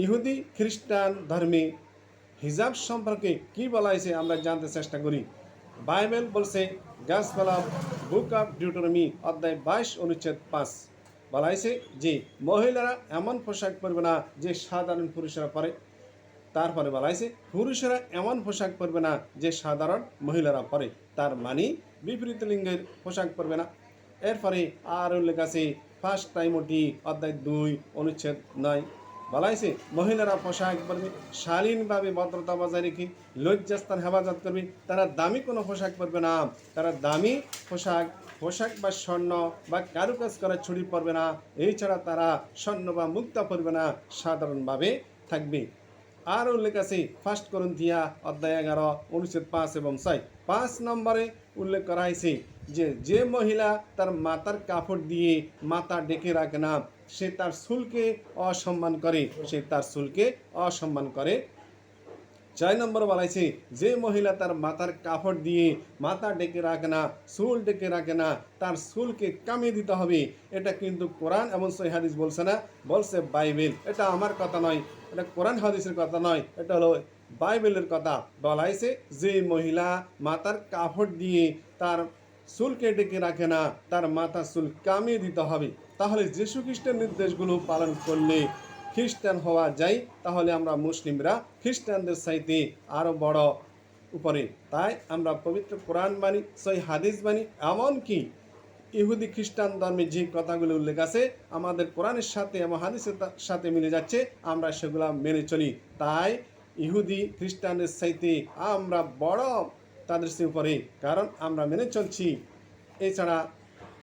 ইহুদি খ্রিস্টান ধর্মে হিজাব সম্পর্কে কি বলা হয়েছে আমরা জানতে চেষ্টা করি। বাইবেল বলছে, গসপেল অফ বুক অফ ডিউটোনমি অধ্যায় 22 অনুচ্ছেদ 5 বলা হয়েছে যে মহিলারা এমন পোশাক পরবে না যে সাধারণ পুরুষেরা পরে। তারপরে বলা হয়েছে পুরুষেরা এমন পোশাক পরবে না যে সাধারণ মহিলারা পরে, তার মানে বিপরীত লিঙ্গের পোশাক পরবে না। এরপরে আর উল্লেখ আছে ফার্স্ট টাইমোটি অধ্যায় 2 অনুচ্ছেদ 9 বলা হয়েছে মহিলারা পোশাক পরবে শালীনভাবে ভদ্রতা বজায় রেখে লজ্জাস্থান হেফাজত করবে। তারা দামি কোনো পোশাক পরবে না। তারা দামি পোশাক পোশাক বা স্বর্ণ বা কারুকাজ করা ছুরি পরবে না। এছাড়া তারা স্বর্ণ বা মুক্তা পরবে না, সাধারণভাবে থাকবে। আর উল্লেখ আছে ফার্স্ট করন্থিয়া অধ্যায় 11 অনুচ্ছেদ 5 এবং 6। 5 নম্বরে উল্লেখ করা হয়েছে যে যে মহিলা তার মাথার কাপড় দিয়ে মাথা ঢেকে রাখে না সে তার চুলকে অসম্মান করে, সে তার চুলকে অসম্মান করে। 6 নম্বর বলাইছে যে মহিলা তার মাথার কাপড় দিয়ে মাথা ঢেকে রাখে না, চুল ঢেকে রাখে না, তার চুলকে কামিয়ে দিতে হবে। এটা কিন্তু কোরআন এবং সহিহ হাদিস বলছে না, বলছে বাইবেল। এটা আমার কথা নয়, এটা কোরআন হাদিসের কথা নয়, এটা হলো বাইবেলের কথা। বলাইছে যে মহিলা মাথার কাপড় দিয়ে তার চুলকে ঢেকে রাখে না তার মাথা চুল কামিয়ে দিতে হবে। তাহলে যীশু খ্রিস্টের নির্দেশগুলো পালন করলে খ্রিস্টান হওয়া যায়। তাহলে আমরা মুসলিমরা খ্রিস্টানদের চাইতে আরও বড় উপরে। তাই আমরা পবিত্র কোরআন মানি, সহিহ হাদিস মানি। এমনকি ইহুদি খ্রিস্টান ধর্মে যে কথাগুলো উল্লেখ আছে আমাদের কোরআনের সাথে এবং হাদিসের সাথে মিলে যাচ্ছে, আমরা সেগুলো মেনে চলি। তাই ইহুদি খ্রিস্টানদের চাইতে আমরা বড় তাদের উপরে, কারণ আমরা মেনে চলছি। এছাড়া